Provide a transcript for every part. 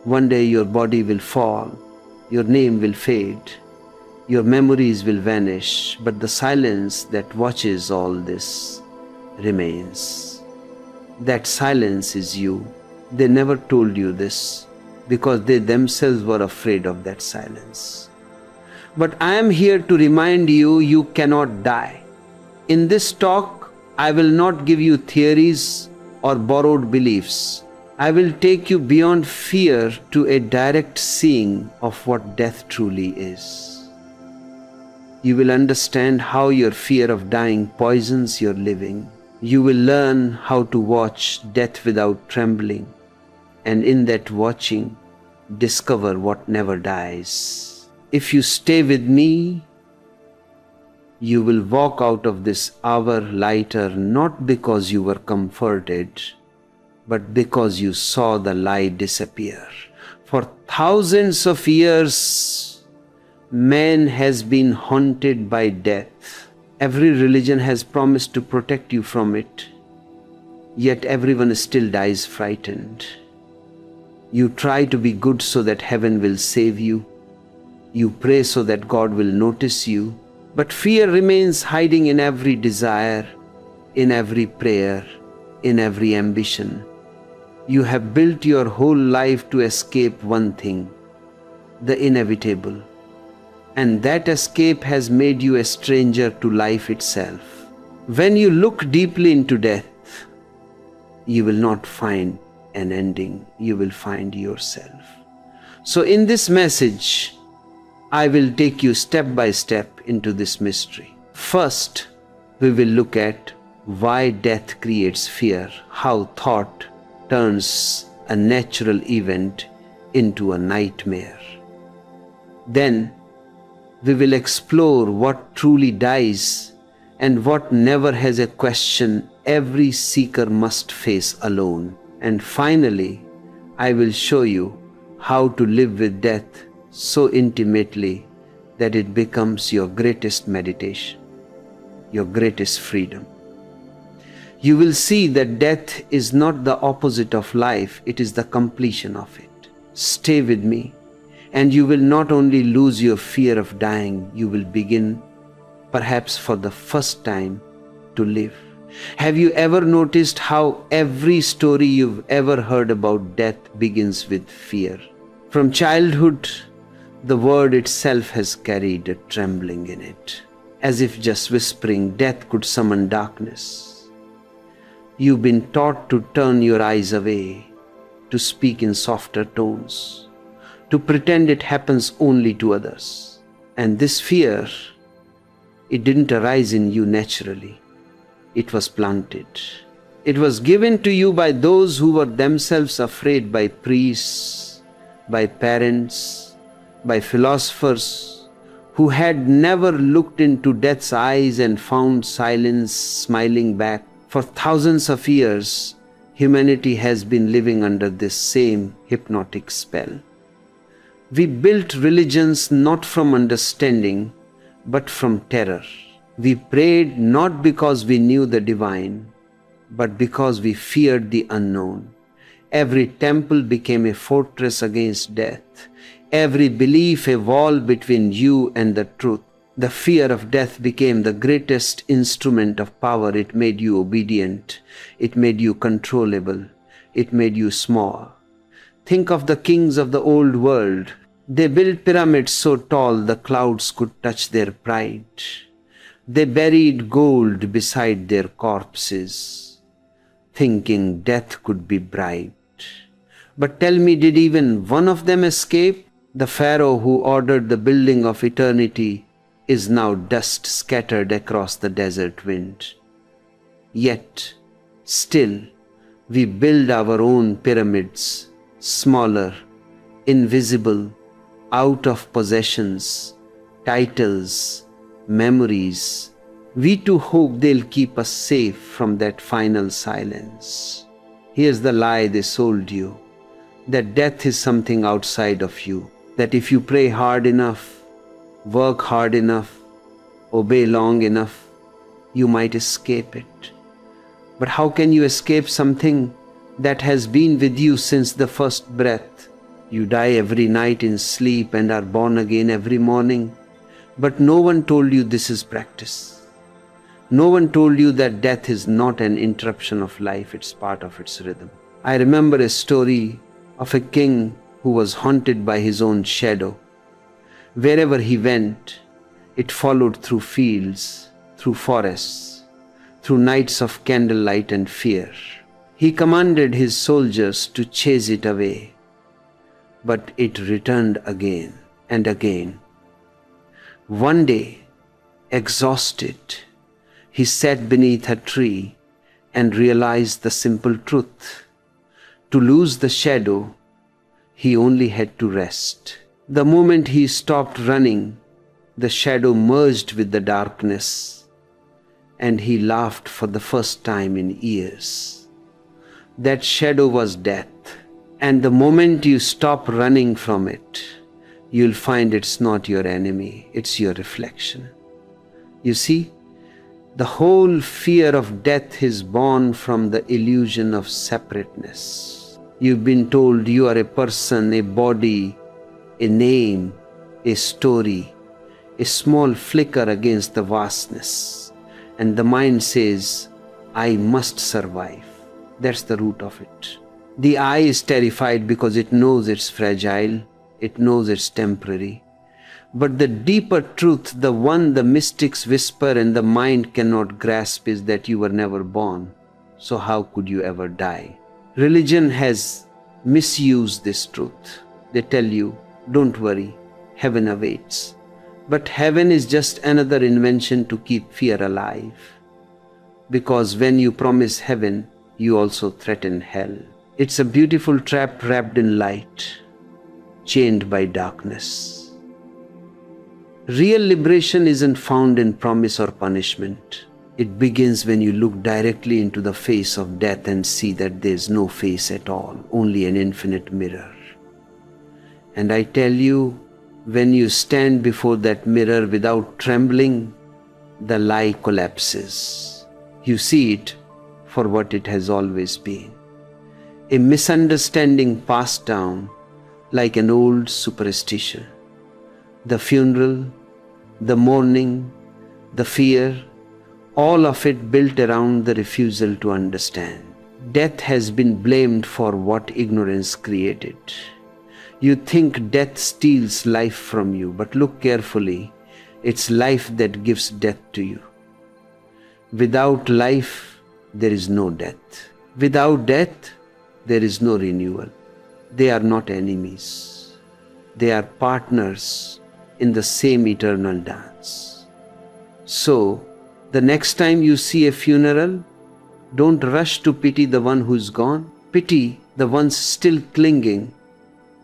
One day your body will fall, your name will fade, your memories will vanish, but the silence that watches all this remains. That silence is you. They never told you this because they themselves were afraid of that silence. But I am here to remind you, you cannot die. In this talk, I will not give you theories or borrowed beliefs. I will take you beyond fear to a direct seeing of what death truly is. You will understand how your fear of dying poisons your living. You will learn how to watch death without trembling, and in that watching, discover what never dies. If you stay with me, you will walk out of this hour lighter, not because you were comforted, but because you saw the lie disappear. For thousands of years, man has been haunted by death. Every religion has promised to protect you from it, yet everyone still dies frightened. You try to be good so that heaven will save you. You pray so that God will notice you, but fear remains hiding in every desire, in every prayer, in every ambition. You have built your whole life to escape one thing, the inevitable. And that escape has made you a stranger to life itself. When you look deeply into death, you will not find an ending, you will find yourself. So in this message, I will take you step by step into this mystery. First, we will look at why death creates fear, how thought turns a natural event into a nightmare. Then, we will explore what truly dies and what never has a question every seeker must face alone. And finally, I will show you how to live with death so intimately that it becomes your greatest meditation, your greatest freedom. You will see that death is not the opposite of life, it is the completion of it. Stay with me, and you will not only lose your fear of dying, you will begin, perhaps for the first time, to live. Have you ever noticed how every story you've ever heard about death begins with fear? From childhood, the word itself has carried a trembling in it, as if just whispering death could summon darkness. You've been taught to turn your eyes away, to speak in softer tones, to pretend it happens only to others. And this fear, it didn't arise in you naturally. It was planted. It was given to you by those who were themselves afraid, by priests, by parents, by philosophers who had never looked into death's eyes and found silence smiling back. For thousands of years, humanity has been living under this same hypnotic spell. We built religions not from understanding, but from terror. We prayed not because we knew the divine, but because we feared the unknown. Every temple became a fortress against death. Every belief a wall between you and the truth. The fear of death became the greatest instrument of power. It made you obedient. It made you controllable. It made you small. Think of the kings of the old world. They built pyramids so tall the clouds could touch their pride. They buried gold beside their corpses, thinking death could be bribed. But tell me, did even one of them escape? The Pharaoh who ordered the building of eternity is now dust scattered across the desert wind. Yet, still, we build our own pyramids, smaller, invisible, out of possessions, titles, memories. We too hope they'll keep us safe from that final silence. Here's the lie they sold you, that death is something outside of you, that if you pray hard enough, work hard enough, obey long enough, you might escape it. But how can you escape something that has been with you since the first breath? You die every night in sleep and are born again every morning. But no one told you this is practice. No one told you that death is not an interruption of life, it's part of its rhythm. I remember a story of a king who was haunted by his own shadow. Wherever he went, it followed through fields, through forests, through nights of candlelight and fear. He commanded his soldiers to chase it away, but it returned again and again. One day, exhausted, he sat beneath a tree and realized the simple truth. To lose the shadow, he only had to rest. The moment he stopped running, the shadow merged with the darkness, and he laughed for the first time in years. That shadow was death, and the moment you stop running from it, you'll find it's not your enemy, it's your reflection. You see, the whole fear of death is born from the illusion of separateness. You've been told you are a person, a body, a name, a story, a small flicker against the vastness. And the mind says, I must survive. That's the root of it. The I is terrified because it knows it's fragile, it knows it's temporary. But the deeper truth, the one the mystics whisper and the mind cannot grasp, is that you were never born. So how could you ever die? Religion has misused this truth. They tell you, don't worry, heaven awaits. But heaven is just another invention to keep fear alive. Because when you promise heaven, you also threaten hell. It's a beautiful trap wrapped in light, chained by darkness. Real liberation isn't found in promise or punishment. It begins when you look directly into the face of death and see that there's no face at all, only an infinite mirror. And I tell you, when you stand before that mirror without trembling, the lie collapses. You see it for what it has always been. A misunderstanding passed down like an old superstition. The funeral, the mourning, the fear, all of it built around the refusal to understand. Death has been blamed for what ignorance created. You think death steals life from you, but look carefully. It's life that gives death to you. Without life, there is no death. Without death, there is no renewal. They are not enemies. They are partners in the same eternal dance. So, the next time you see a funeral, don't rush to pity the one who's gone. Pity the ones still clinging,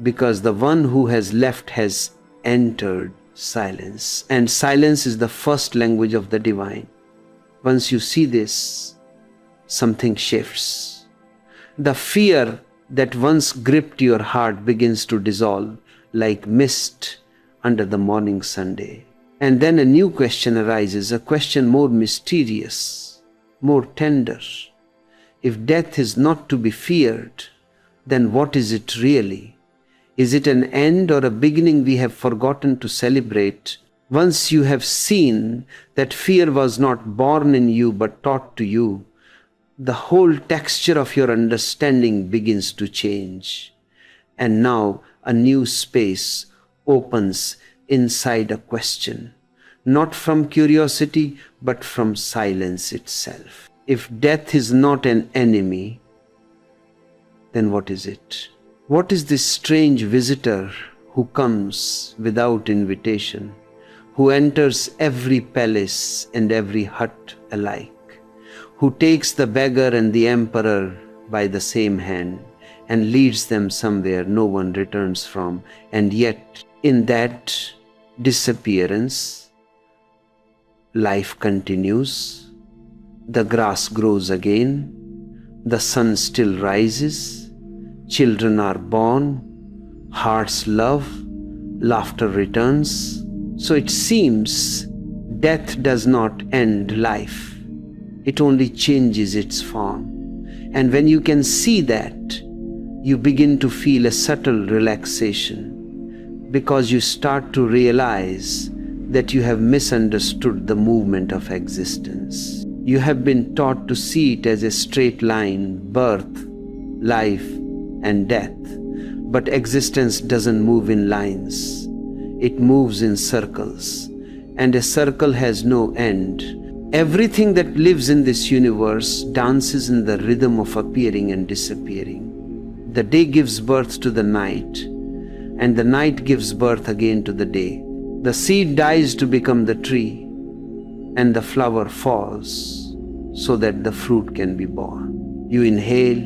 because the one who has left has entered silence. And silence is the first language of the divine. Once you see this, something shifts. The fear that once gripped your heart begins to dissolve like mist under the morning Sunday. And then a new question arises, a question more mysterious, more tender. If death is not to be feared, then what is it really? Is it an end or a beginning we have forgotten to celebrate? Once you have seen that fear was not born in you but taught to you, the whole texture of your understanding begins to change. And now a new space opens inside a question, not from curiosity but from silence itself. If death is not an enemy, then what is it? What is this strange visitor who comes without invitation, who enters every palace and every hut alike, who takes the beggar and the emperor by the same hand and leads them somewhere no one returns from, and yet in that disappearance, life continues, the grass grows again, the sun still rises, children are born, hearts love, laughter returns. So it seems death does not end life. It only changes its form. And when you can see that, you begin to feel a subtle relaxation because you start to realize that you have misunderstood the movement of existence. You have been taught to see it as a straight line, birth, life, and death. But existence doesn't move in lines. It moves in circles, and a circle has no end. Everything that lives in this universe dances in the rhythm of appearing and disappearing. The day gives birth to the night, and the night gives birth again to the day. The seed dies to become the tree, and the flower falls so that the fruit can be born. You inhale,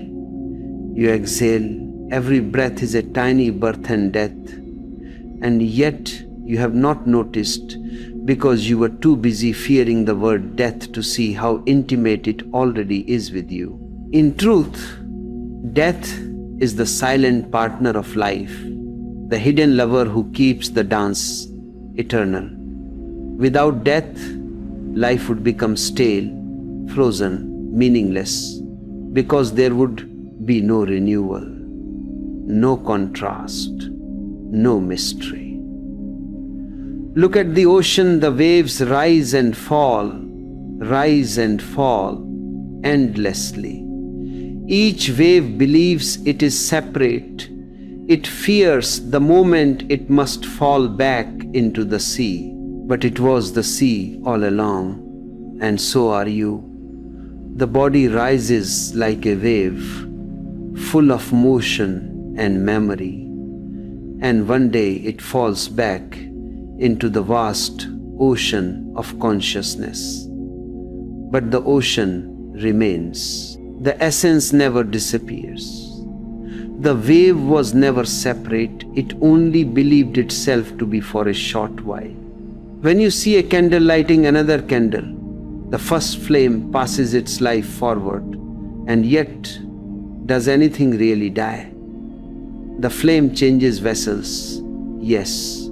you exhale. Every breath is a tiny birth and death, and yet you have not noticed because you were too busy fearing the word death to see how intimate it already is with you. In truth, death is the silent partner of life, the hidden lover who keeps the dance eternal. Without death, life would become stale, frozen, meaningless, because there would be no renewal, no contrast, no mystery. Look at the ocean. The waves rise and fall endlessly. Each wave believes it is separate. It fears the moment it must fall back into the sea. But it was the sea all along, and so are you. The body rises like a wave, full of motion and memory, and one day it falls back into the vast ocean of consciousness. But the ocean remains. The essence never disappears. The wave was never separate. It only believed itself to be for a short while. When you see a candle lighting another candle, the first flame passes its life forward, and yet, does anything really die? The flame changes vessels, yes,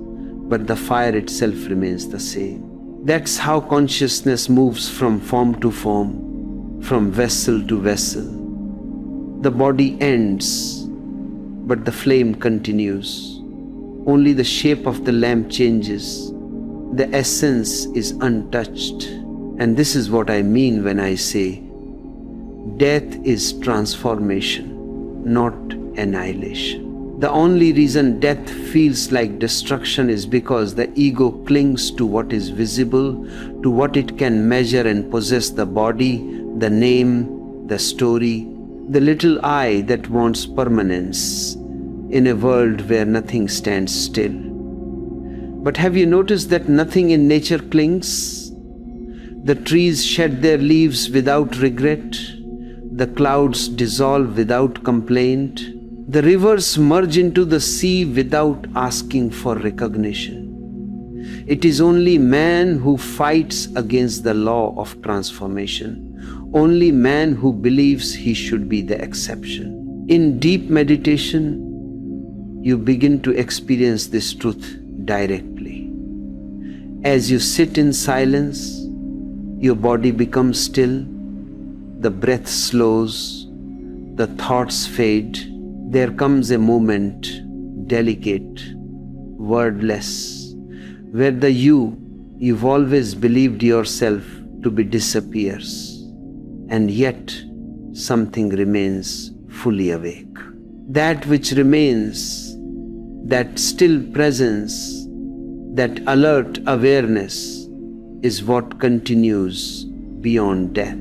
but the fire itself remains the same. That's how consciousness moves from form to form, from vessel to vessel. The body ends, but the flame continues. Only the shape of the lamp changes. The essence is untouched. And this is what I mean when I say, death is transformation, not annihilation. The only reason death feels like destruction is because the ego clings to what is visible, to what it can measure and possess: the body, the name, the story, the little I that wants permanence in a world where nothing stands still. But have you noticed that nothing in nature clings? The trees shed their leaves without regret. The clouds dissolve without complaint. The rivers merge into the sea without asking for recognition. It is only man who fights against the law of transformation. Only man who believes he should be the exception. In deep meditation, you begin to experience this truth directly. As you sit in silence, your body becomes still, the breath slows, the thoughts fade. There comes a moment, delicate, wordless, where the you've always believed yourself to be disappears, and yet something remains fully awake. That which remains, that still presence, that alert awareness is what continues beyond death.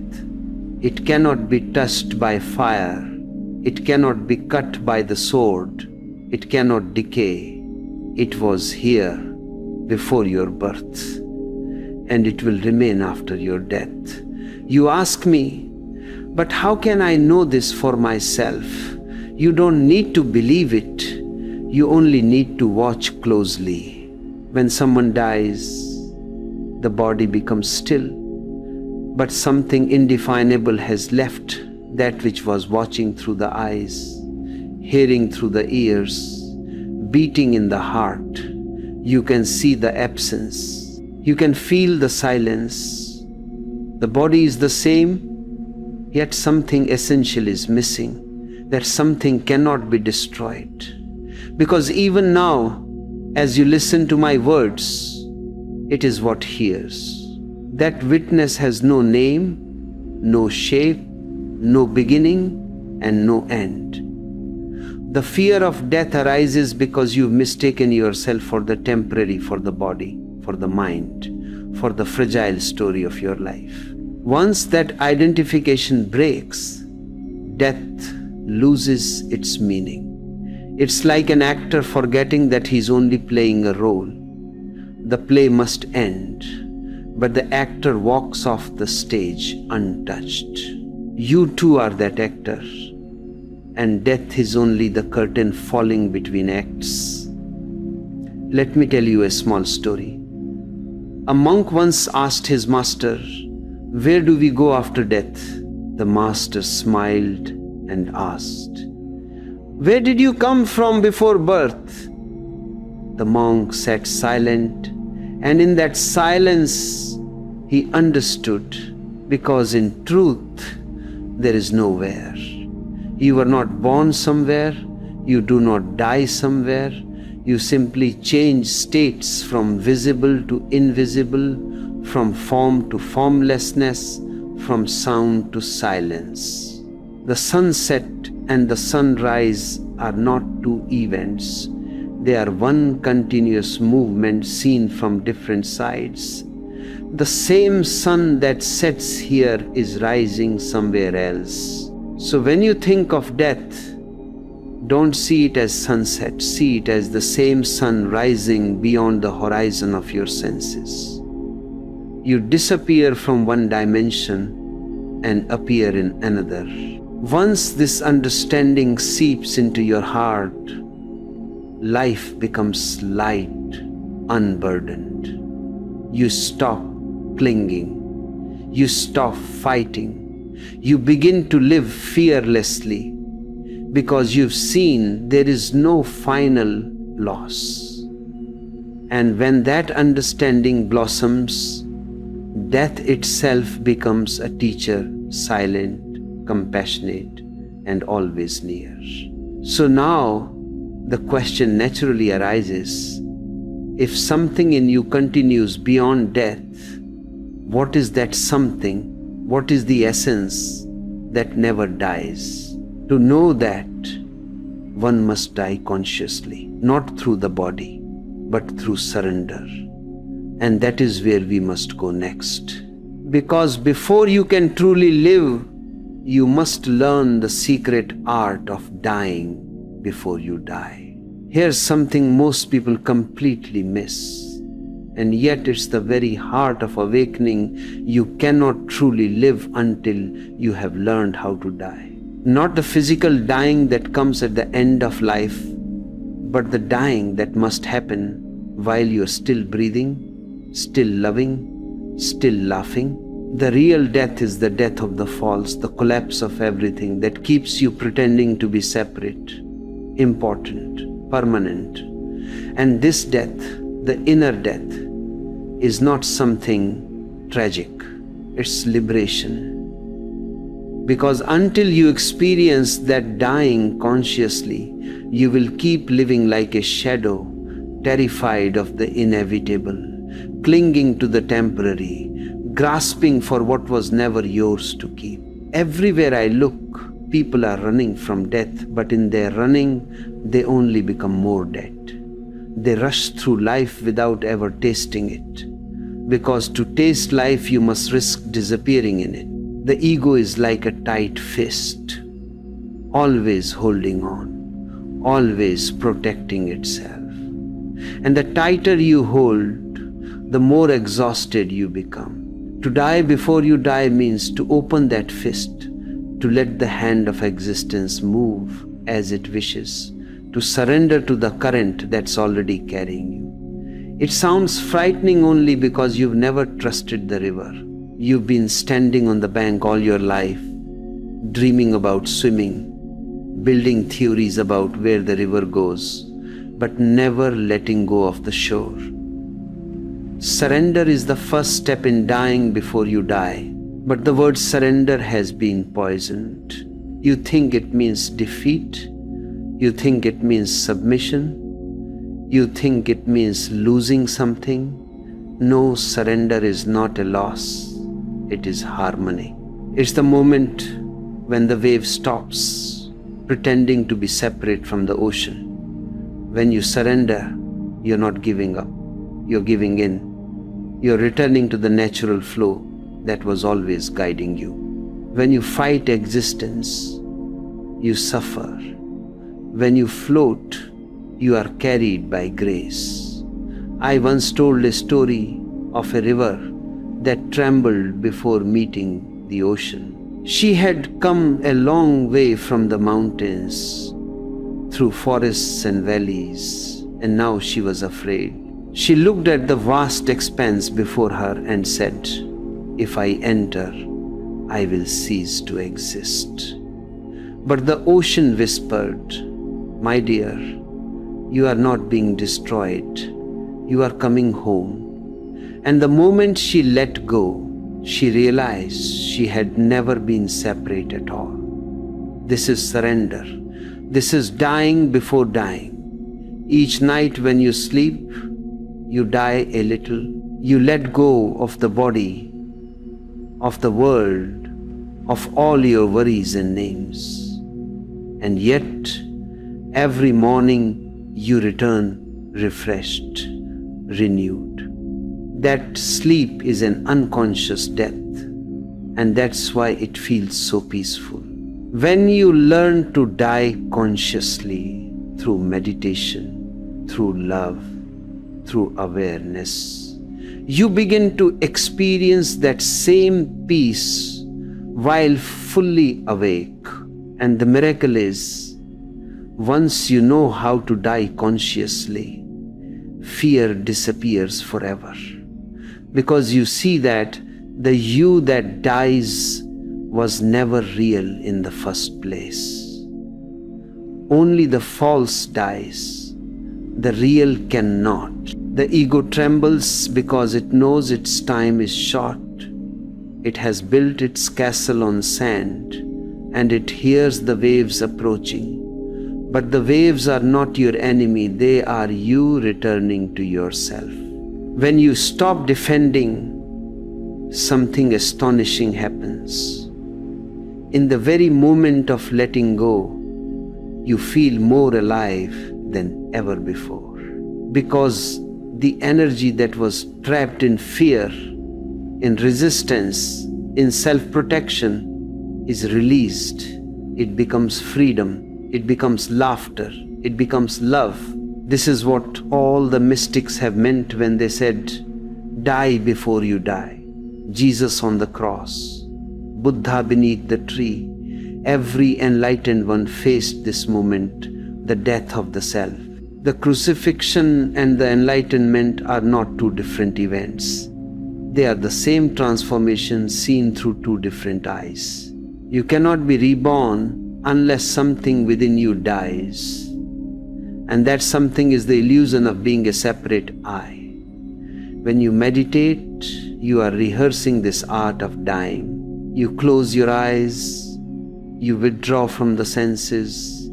It cannot be touched by fire. It cannot be cut by the sword. It cannot decay. It was here before your birth, and it will remain after your death. You ask me, but how can I know this for myself? You don't need to believe it. You only need to watch closely. When someone dies, the body becomes still, but something indefinable has left, that which was watching through the eyes, hearing through the ears, beating in the heart. You can see the absence. You can feel the silence. The body is the same, yet something essential is missing. that something cannot be destroyed. Because even now, as you listen to my words, it is what hears. That witness has no name, no shape, no beginning, and no end. The fear of death arises because you've mistaken yourself for the temporary, for the body, for the mind, for the fragile story of your life. Once that identification breaks, death loses its meaning. It's like an actor forgetting that he's only playing a role. The play must end, but the actor walks off the stage untouched. You too are that actor, and death is only the curtain falling between acts. Let me tell you a small story. A monk once asked his master, "Where do we go after death?" The master smiled and asked, "Where did you come from before birth?" The monk sat silent, and in that silence he understood, because in truth there is nowhere. You were not born somewhere, you do not die somewhere, you simply change states from visible to invisible, from form to formlessness, from sound to silence. The sunset and the sunrise are not two events. They are one continuous movement seen from different sides. The same sun that sets here is rising somewhere else. So when you think of death, don't see it as sunset, see it as the same sun rising beyond the horizon of your senses. You disappear from one dimension and appear in another. Once this understanding seeps into your heart, life becomes light, unburdened. You stop clinging. You stop fighting. You begin to live fearlessly because you've seen there is no final loss. And when that understanding blossoms, death itself becomes a teacher, silent, compassionate, and always near. So now the question naturally arises, if something in you continues beyond death, what is that something? What is the essence that never dies? To know that, one must die consciously, not through the body, but through surrender. And that is where we must go next. Because before you can truly live, you must learn the secret art of dying before you die. Here's something most people completely miss. And yet it's the very heart of awakening. You cannot truly live until you have learned how to die. Not the physical dying that comes at the end of life, but the dying that must happen while you're still breathing, still loving, still laughing. The real death is the death of the false, the collapse of everything that keeps you pretending to be separate, important, permanent. And this death, the inner death, is not something tragic. It's liberation. Because until you experience that dying consciously, you will keep living like a shadow, terrified of the inevitable, clinging to the temporary, grasping for what was never yours to keep. Everywhere I look, people are running from death, but in their running, they only become more dead. They rush through life without ever tasting it. Because to taste life, you must risk disappearing in it. The ego is like a tight fist, always holding on, always protecting itself. And the tighter you hold, the more exhausted you become. To die before you die means to open that fist, to let the hand of existence move as it wishes, to surrender to the current that's already carrying you. It sounds frightening only because you've never trusted the river. You've been standing on the bank all your life, dreaming about swimming, building theories about where the river goes, but never letting go of the shore. Surrender is the first step in dying before you die, but the word surrender has been poisoned. You think it means defeat. You think it means submission. You think it means losing something. No, surrender is not a loss. It is harmony. It's the moment when the wave stops pretending to be separate from the ocean. When you surrender, you're not giving up. You're giving in. You're returning to the natural flow that was always guiding you. When you fight existence, you suffer. When you float, you are carried by grace. I once told a story of a river that trembled before meeting the ocean. She had come a long way from the mountains, through forests and valleys, and now she was afraid. She looked at the vast expanse before her and said, "If I enter, I will cease to exist." But the ocean whispered, "My dear, you are not being destroyed. You are coming home." And the moment she let go, she realized she had never been separate at all. This is surrender. This is dying before dying. Each night when you sleep, you die a little. You let go of the body, of the world, of all your worries and names. And yet, every morning you return refreshed, renewed. That sleep is an unconscious death, and that's why it feels so peaceful. When you learn to die consciously through meditation, through love, through awareness, you begin to experience that same peace while fully awake. And the miracle is, once you know how to die consciously, fear disappears forever. Because you see that the you that dies was never real in the first place. Only the false dies. The real cannot. The ego trembles because it knows its time is short. It has built its castle on sand, and it hears the waves approaching. But the waves are not your enemy, they are you returning to yourself. When you stop defending, something astonishing happens. In the very moment of letting go, you feel more alive than ever before. Because the energy that was trapped in fear, in resistance, in self-protection is released. It becomes freedom. It becomes laughter. It becomes love. This is what all the mystics have meant when they said, "Die before you die." Jesus on the cross, Buddha beneath the tree, every enlightened one faced this moment, the death of the self. The crucifixion and the enlightenment are not two different events. They are the same transformation seen through two different eyes. You cannot be reborn unless something within you dies. And that something is the illusion of being a separate I. When you meditate, you are rehearsing this art of dying. You close your eyes, you withdraw from the senses,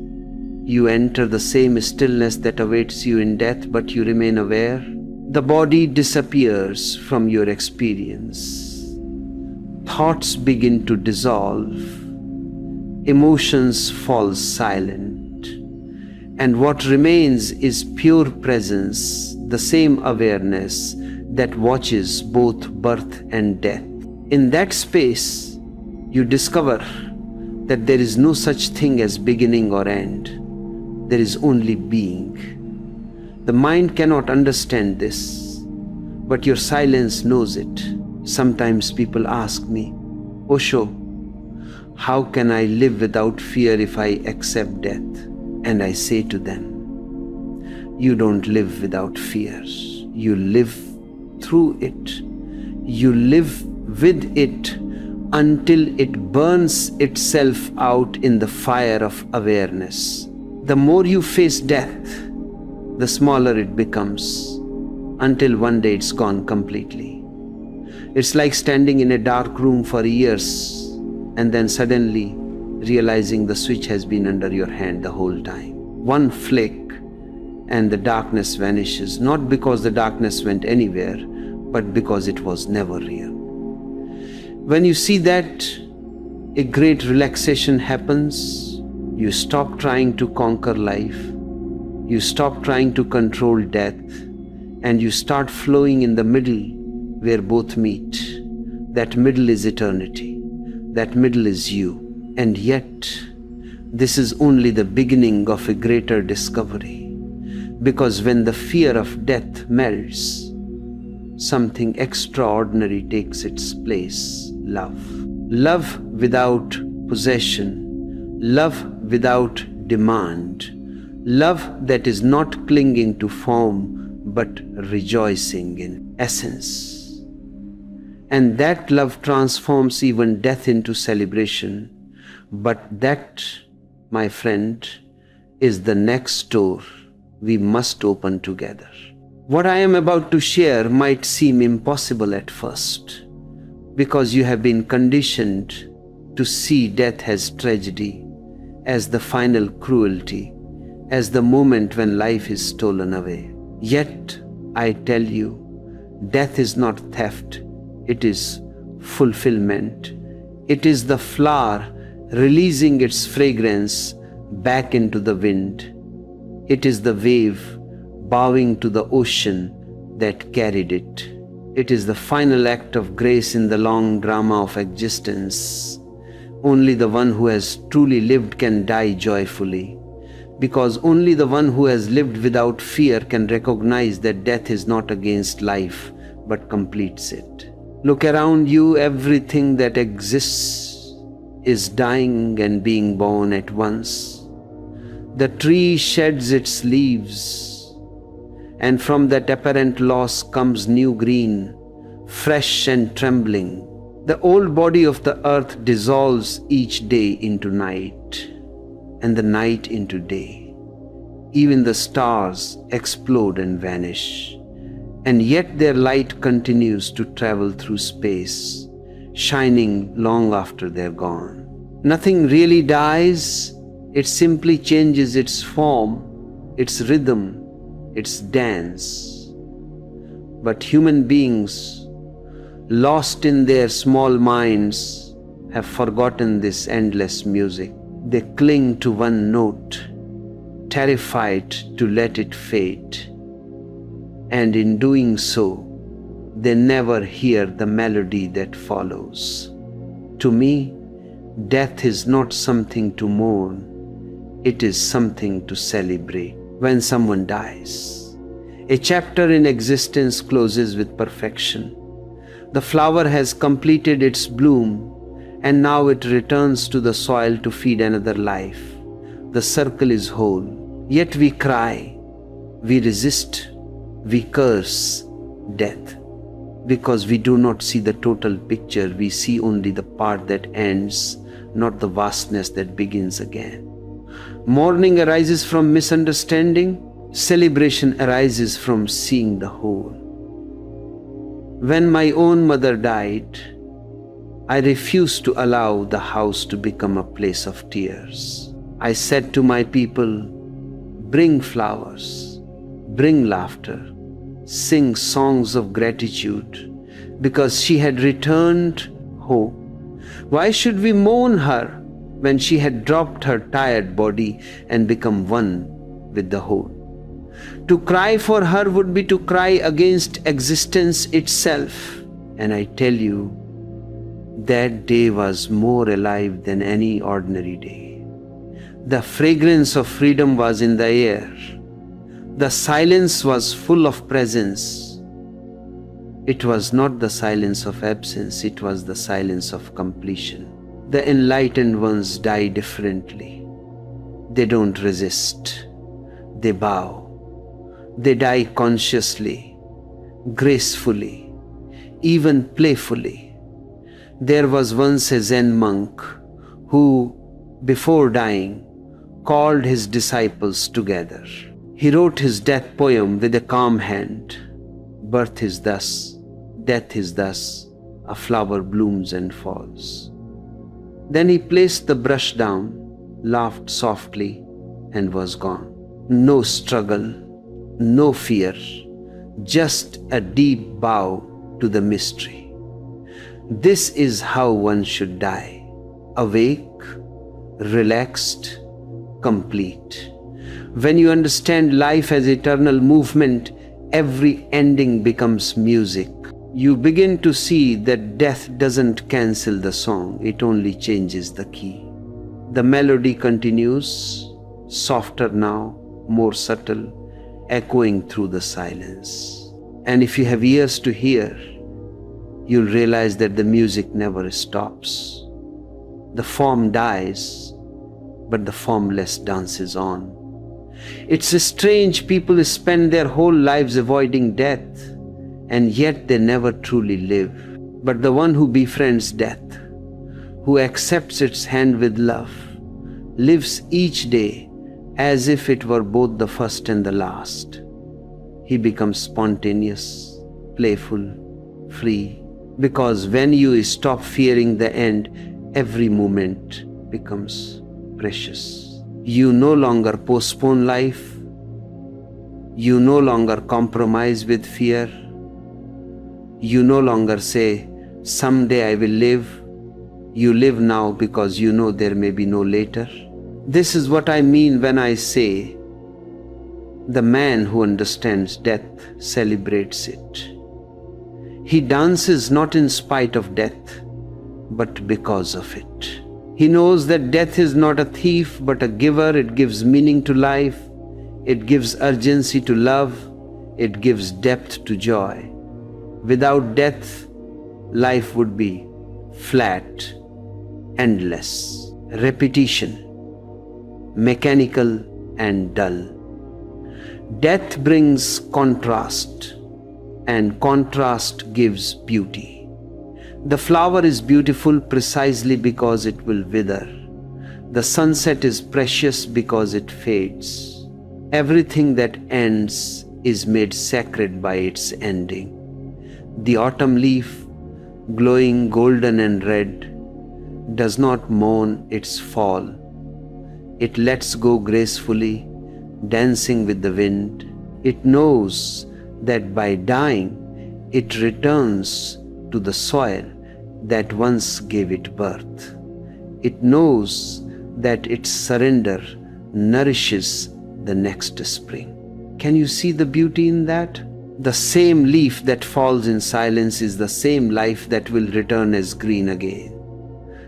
you enter the same stillness that awaits you in death, but you remain aware. The body disappears from your experience. Thoughts begin to dissolve. Emotions fall silent. And what remains is pure presence, the same awareness that watches both birth and death. In that space, you discover that there is no such thing as beginning or end. There is only being. The mind cannot understand this, but your silence knows it. Sometimes people ask me, "Osho, how can I live without fear if I accept death?" And I say to them, you don't live without fear. You live through it. You live with it until it burns itself out in the fire of awareness. The more you face death, the smaller it becomes, until one day it's gone completely. It's like standing in a dark room for years, and then suddenly realizing the switch has been under your hand the whole time. One flick and the darkness vanishes, not because the darkness went anywhere, but because it was never real. When you see that, a great relaxation happens. You stop trying to conquer life. You stop trying to control death, and you start flowing in the middle where both meet. That middle is eternity. That middle is you. And yet, this is only the beginning of a greater discovery. Because when the fear of death melts, something extraordinary takes its place: love. Love without possession, love without demand, love that is not clinging to form but rejoicing in essence. And that love transforms even death into celebration. But that, my friend, is the next door we must open together. What I am about to share might seem impossible at first, because you have been conditioned to see death as tragedy, as the final cruelty, as the moment when life is stolen away. Yet, I tell you, death is not theft, it is fulfillment. It is the flower releasing its fragrance back into the wind. It is the wave bowing to the ocean that carried it. It is the final act of grace in the long drama of existence. Only the one who has truly lived can die joyfully, because only the one who has lived without fear can recognize that death is not against life, but completes it. Look around you, everything that exists is dying and being born at once. The tree sheds its leaves, and from that apparent loss comes new green, fresh and trembling. The old body of the earth dissolves each day into night, and the night into day. Even the stars explode and vanish, and yet their light continues to travel through space, shining long after they're gone. Nothing really dies, it simply changes its form, its rhythm, its dance. But human beings, lost in their small minds, have forgotten this endless music. They cling to one note, terrified to let it fade. And in doing so, they never hear the melody that follows. To me, death is not something to mourn, it is something to celebrate. When someone dies, a chapter in existence closes with perfection. The flower has completed its bloom, and now it returns to the soil to feed another life. The circle is whole. Yet we cry, we resist, we curse death, because we do not see the total picture. We see only the part that ends, not the vastness that begins again. Mourning arises from misunderstanding. Celebration arises from seeing the whole. When my own mother died, I refused to allow the house to become a place of tears. I said to my people, bring flowers, bring laughter, sing songs of gratitude, because she had returned home. Why should we mourn her when she had dropped her tired body and become one with the whole? To cry for her would be to cry against existence itself. And I tell you, that day was more alive than any ordinary day. The fragrance of freedom was in the air. The silence was full of presence. It was not the silence of absence, it was the silence of completion. The enlightened ones die differently. They don't resist. They bow. They die consciously, gracefully, even playfully. There was once a Zen monk who, before dying, called his disciples together. He wrote his death poem with a calm hand. Birth is thus, death is thus, a flower blooms and falls. Then he placed the brush down, laughed softly, and was gone. No struggle, no fear, just a deep bow to the mystery. This is how one should die, awake, relaxed, complete. When you understand life as eternal movement, every ending becomes music. You begin to see that death doesn't cancel the song, it only changes the key. The melody continues, softer now, more subtle, echoing through the silence. And if you have ears to hear, you'll realize that the music never stops. The form dies, but the formless dances on. It's strange, people spend their whole lives avoiding death, and yet they never truly live. But the one who befriends death, who accepts its hand with love, lives each day as if it were both the first and the last. He becomes spontaneous, playful, free, because when you stop fearing the end, every moment becomes precious. You no longer postpone life. You no longer compromise with fear. You no longer say, someday I will live. You live now because you know there may be no later. This is what I mean when I say, the man who understands death celebrates it. He dances not in spite of death, but because of it. He knows that death is not a thief, but a giver. It gives meaning to life. It gives urgency to love. It gives depth to joy. Without death, life would be flat, endless, repetition, mechanical and dull. Death brings contrast, and contrast gives beauty. The flower is beautiful precisely because it will wither. The sunset is precious because it fades. Everything that ends is made sacred by its ending. The autumn leaf, glowing golden and red, does not mourn its fall. It lets go gracefully, dancing with the wind. It knows that by dying, it returns to the soil that once gave it birth. It knows that its surrender nourishes the next spring. Can you see the beauty in that? The same leaf that falls in silence is the same life that will return as green again.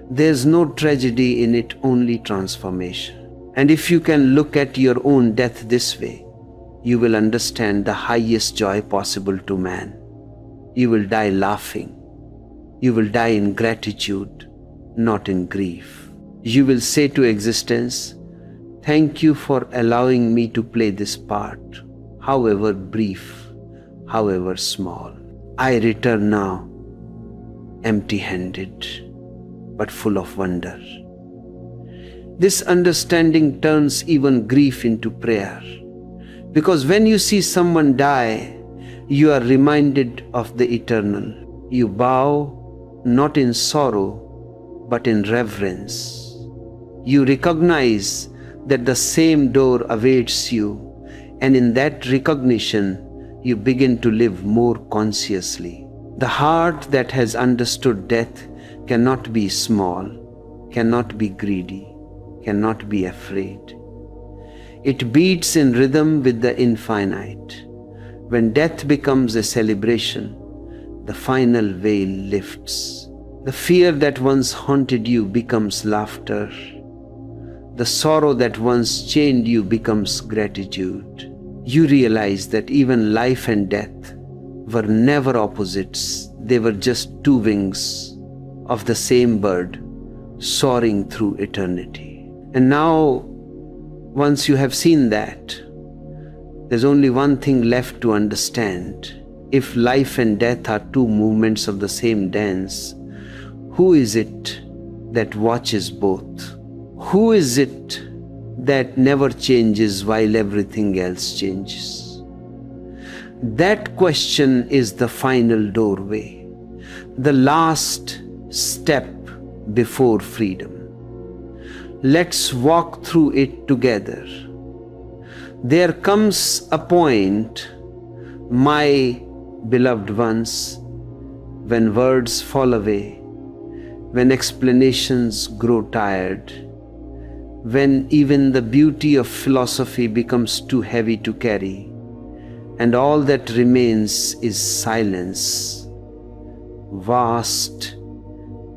There's no tragedy in it, only transformation. And if you can look at your own death this way, you will understand the highest joy possible to man. You will die laughing. You will die in gratitude, not in grief. You will say to existence, thank you for allowing me to play this part, however brief, however small. I return now, empty-handed, but full of wonder. This understanding turns even grief into prayer, because when you see someone die, you are reminded of the eternal. You bow not in sorrow, but in reverence. You recognize that the same door awaits you, and in that recognition, you begin to live more consciously. The heart that has understood death cannot be small, cannot be greedy, cannot be afraid. It beats in rhythm with the infinite. When death becomes a celebration, the final veil lifts. The fear that once haunted you becomes laughter. The sorrow that once chained you becomes gratitude. You realize that even life and death were never opposites. They were just two wings of the same bird soaring through eternity. And now, once you have seen that, there's only one thing left to understand. If life and death are two movements of the same dance, who is it that watches both? Who is it that never changes while everything else changes? That question is the final doorway, the last step before freedom. Let's walk through it together. There comes a point, my beloved ones, when words fall away, when explanations grow tired, when even the beauty of philosophy becomes too heavy to carry, and all that remains is silence, vast,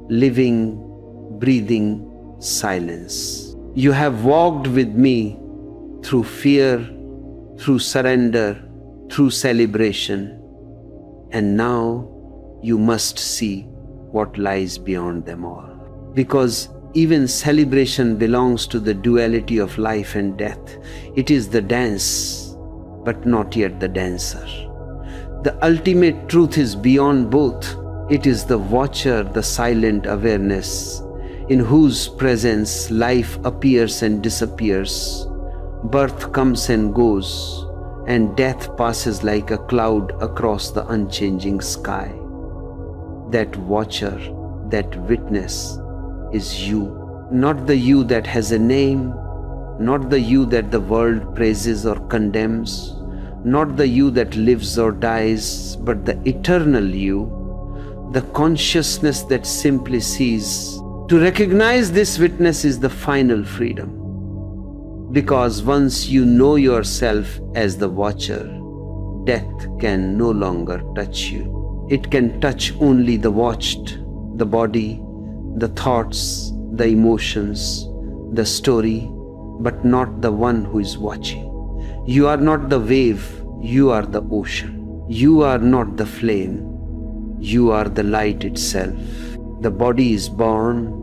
living, breathing silence. You have walked with me through fear, through surrender, through celebration, and now you must see what lies beyond them all. Because even celebration belongs to the duality of life and death. It is the dance, but not yet the dancer. The ultimate truth is beyond both. It is the watcher, the silent awareness, in whose presence life appears and disappears, birth comes and goes, and death passes like a cloud across the unchanging sky. That watcher, that witness is you, not the you that has a name, not the you that the world praises or condemns, not the you that lives or dies, but the eternal you, the consciousness that simply sees. To recognize this witness is the final freedom. Because once you know yourself as the watcher, death can no longer touch you. It can touch only the watched, the body, the thoughts, the emotions, the story, but not the one who is watching. You are not the wave, you are the ocean. You are not the flame, you are the light itself. The body is born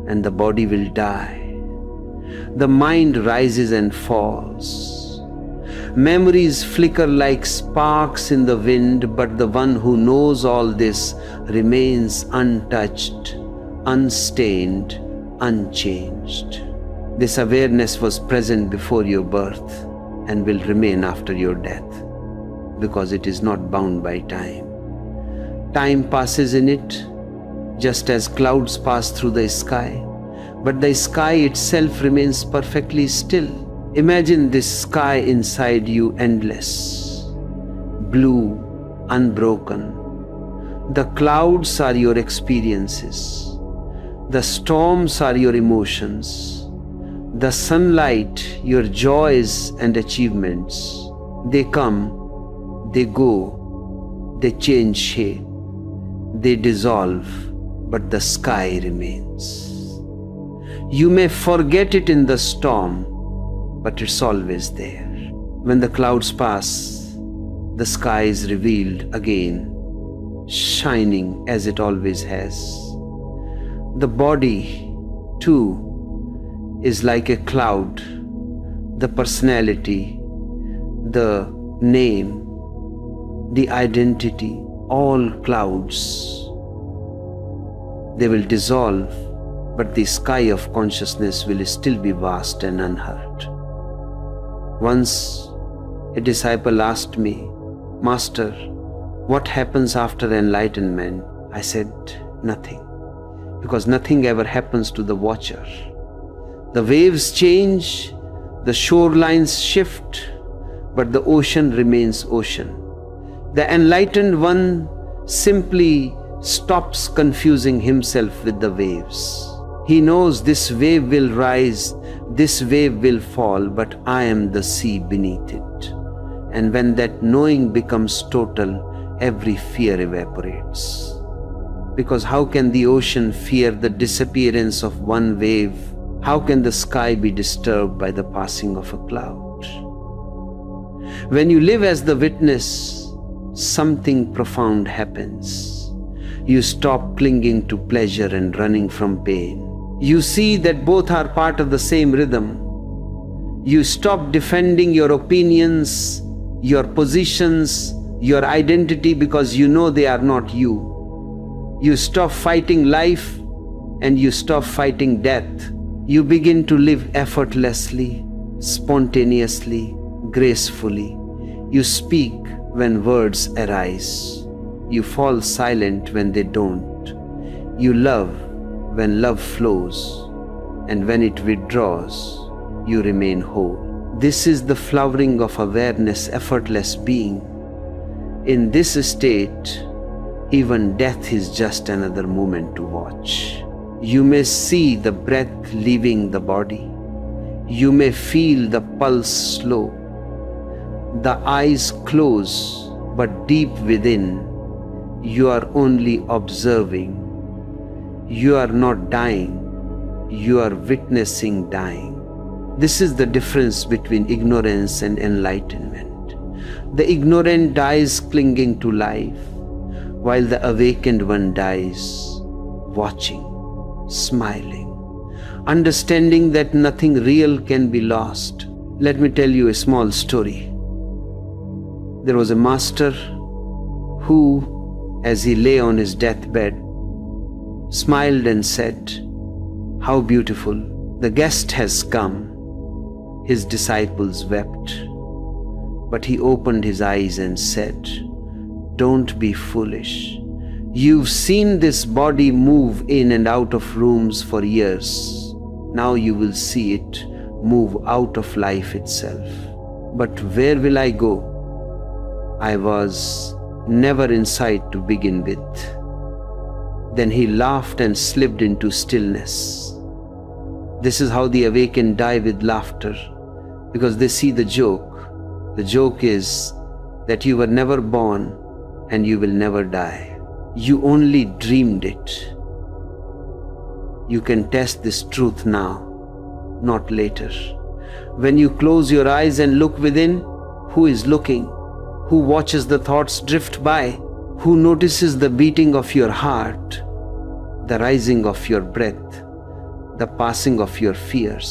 and the body will die. The mind rises and falls. Memories flicker like sparks in the wind, but the one who knows all this remains untouched, unstained, unchanged. This awareness was present before your birth and will remain after your death, because it is not bound by time. Time passes in it, just as clouds pass through the sky, but the sky itself remains perfectly still. Imagine this sky inside you endless, blue, unbroken. The clouds are your experiences. The storms are your emotions. The sunlight, your joys and achievements. They come, they go, they change shape, they dissolve, but the sky remains. You may forget it in the storm, but it's always there. When the clouds pass, the sky is revealed again, shining as it always has. The body, too, is like a cloud. The personality, the name, the identity, all clouds. They will dissolve, but the sky of consciousness will still be vast and unhurt. Once a disciple asked me, "Master, what happens after enlightenment?" I said, "Nothing, because nothing ever happens to the watcher. The waves change, the shorelines shift, but the ocean remains ocean. The enlightened one simply stops confusing himself with the waves. He knows this wave will rise, this wave will fall, but I am the sea beneath it. And when that knowing becomes total, every fear evaporates. Because how can the ocean fear the disappearance of one wave? How can the sky be disturbed by the passing of a cloud? When you live as the witness, something profound happens. You stop clinging to pleasure and running from pain. You see that both are part of the same rhythm. You stop defending your opinions, your positions, your identity because you know they are not you. You stop fighting life and you stop fighting death. You begin to live effortlessly, spontaneously, gracefully. You speak when words arise. You fall silent when they don't. You love when love flows, and when it withdraws, you remain whole. This is the flowering of awareness, effortless being. In this state, even death is just another moment to watch. You may see the breath leaving the body. You may feel the pulse slow. The eyes close, but deep within, you are only observing. You are not dying. You are witnessing dying. This is the difference between ignorance and enlightenment. The ignorant dies clinging to life, while the awakened one dies watching, smiling, understanding that nothing real can be lost. Let me tell you a small story. There was a master who, as he lay on his deathbed, smiled and said, "How beautiful, the guest has come." His disciples wept, but he opened his eyes and said, "Don't be foolish. You've seen this body move in and out of rooms for years. Now you will see it move out of life itself. But where will I go? I was never inside to begin with." Then he laughed and slipped into stillness. This is how the awakened die, with laughter, because they see the joke. The joke is that you were never born and you will never die. You only dreamed it. You can test this truth now, not later. When you close your eyes and look within, who is looking? Who watches the thoughts drift by? Who notices the beating of your heart, the rising of your breath, the passing of your fears?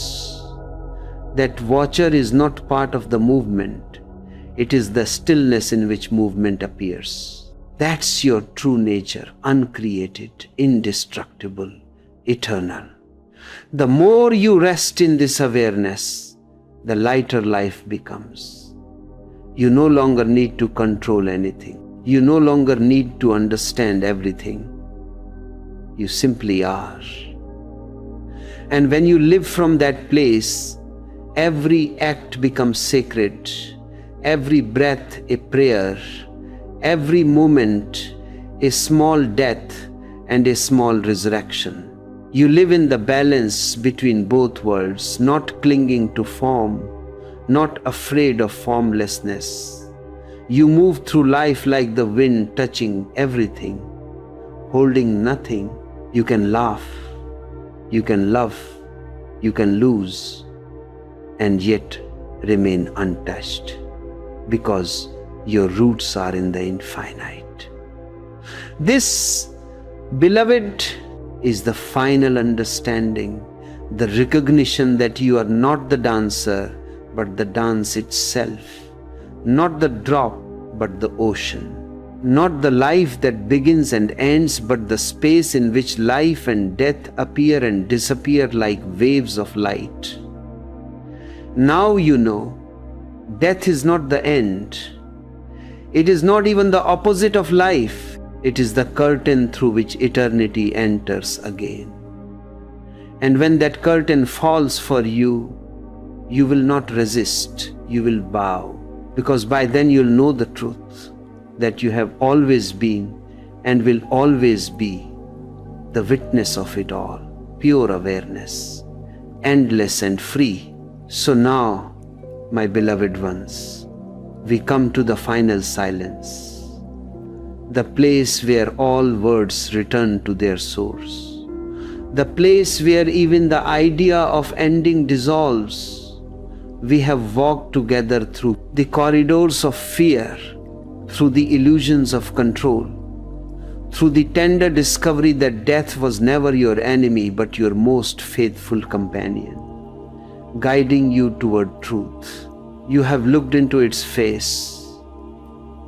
That watcher is not part of the movement. It is the stillness in which movement appears. That's your true nature, uncreated, indestructible, eternal. The more you rest in this awareness, the lighter life becomes. You no longer need to control anything. You no longer need to understand everything. You simply are. And when you live from that place, every act becomes sacred, every breath a prayer, every moment a small death and a small resurrection. You live in the balance between both worlds, not clinging to form, not afraid of formlessness. You move through life like the wind, touching everything, holding nothing. You can laugh, you can love, you can lose, and yet remain untouched, because your roots are in the infinite. This, beloved, is the final understanding, the recognition that you are not the dancer, but the dance itself, not the drop, but the ocean, not the life that begins and ends, but the space in which life and death appear and disappear like waves of light. Now you know, death is not the end. It is not even the opposite of life. It is the curtain through which eternity enters again. And when that curtain falls for you, you will not resist, you will bow, because by then you'll know the truth, that you have always been and will always be the witness of it all, pure awareness, endless and free. So now, my beloved ones, we come to the final silence, the place where all words return to their source, the place where even the idea of ending dissolves. We have walked together through the corridors of fear, through the illusions of control, through the tender discovery that death was never your enemy but your most faithful companion, guiding you toward truth. You have looked into its face,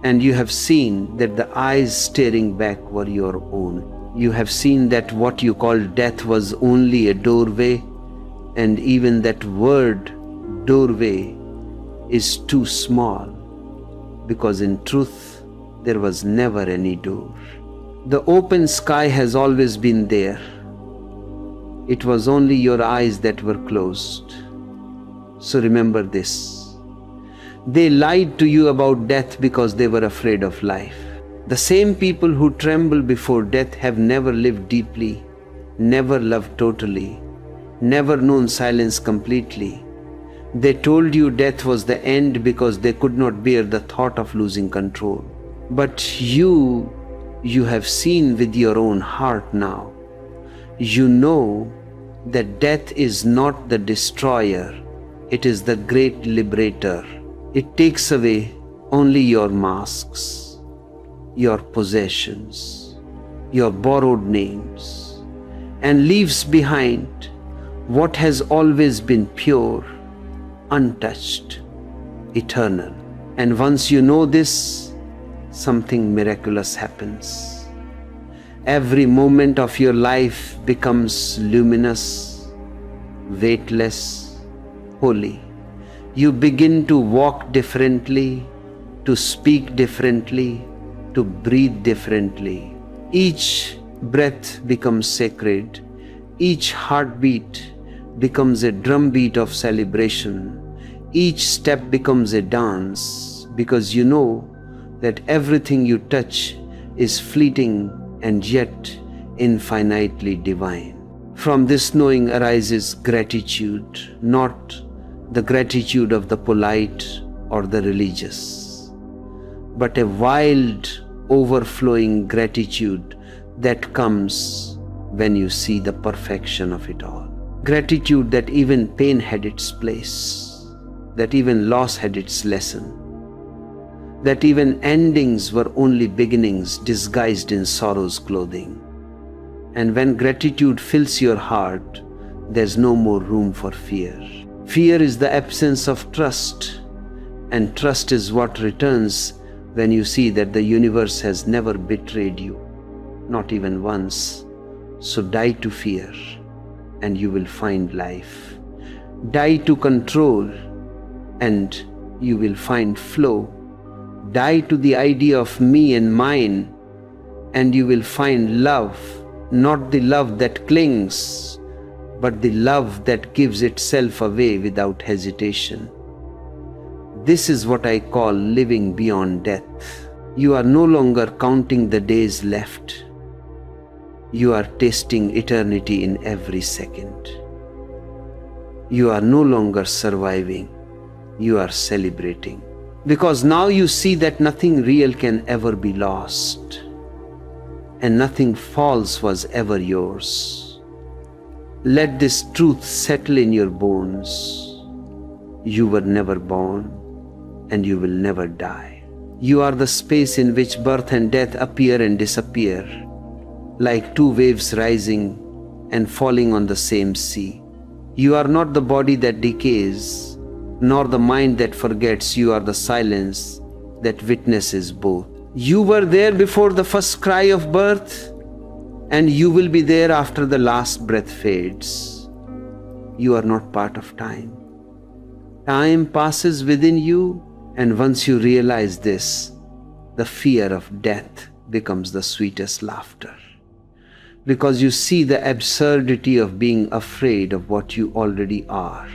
and you have seen that the eyes staring back were your own. You have seen that what you called death was only a doorway, and even that word doorway is too small, because in truth there was never any door. The open sky has always been there, It was only your eyes that were closed. So remember this. They lied to you about death because they were afraid of life. The same people who tremble before death have never lived deeply, never loved totally, never known silence completely. They told you death was the end because they could not bear the thought of losing control. But you have seen with your own heart now. You know that death is not the destroyer, it is the great liberator. It takes away only your masks, your possessions, your borrowed names, and leaves behind what has always been pure, untouched, eternal. And once you know this, something miraculous happens. Every moment of your life becomes luminous, weightless, holy. You begin to walk differently, to speak differently, to breathe differently. Each breath becomes sacred. Each heartbeat becomes a drumbeat of celebration. Each step becomes a dance, because you know that everything you touch is fleeting and yet infinitely divine. From this knowing arises gratitude, not the gratitude of the polite or the religious, but a wild, overflowing gratitude that comes when you see the perfection of it all. Gratitude that even pain had its place, that even loss had its lesson, that even endings were only beginnings disguised in sorrow's clothing. And when gratitude fills your heart, there's no more room for fear. Fear is the absence of trust, and trust is what returns when you see that the universe has never betrayed you, not even once. So die to fear, and you will find life. Die to control, and you will find flow. Die to the idea of me and mine, and you will find love, not the love that clings, but the love that gives itself away without hesitation. This is what I call living beyond death. You are no longer counting the days left. You are tasting eternity in every second. You are no longer surviving. You are celebrating. Because now you see that nothing real can ever be lost, and nothing false was ever yours. Let this truth settle in your bones. You were never born, and you will never die. You are the space in which birth and death appear and disappear, like two waves rising and falling on the same sea. You are not the body that decays, nor the mind that forgets. You are the silence that witnesses both. You were there before the first cry of birth, and you will be there after the last breath fades. You are not part of time. Time passes within you, and once you realize this, the fear of death becomes the sweetest laughter, because you see the absurdity of being afraid of what you already are.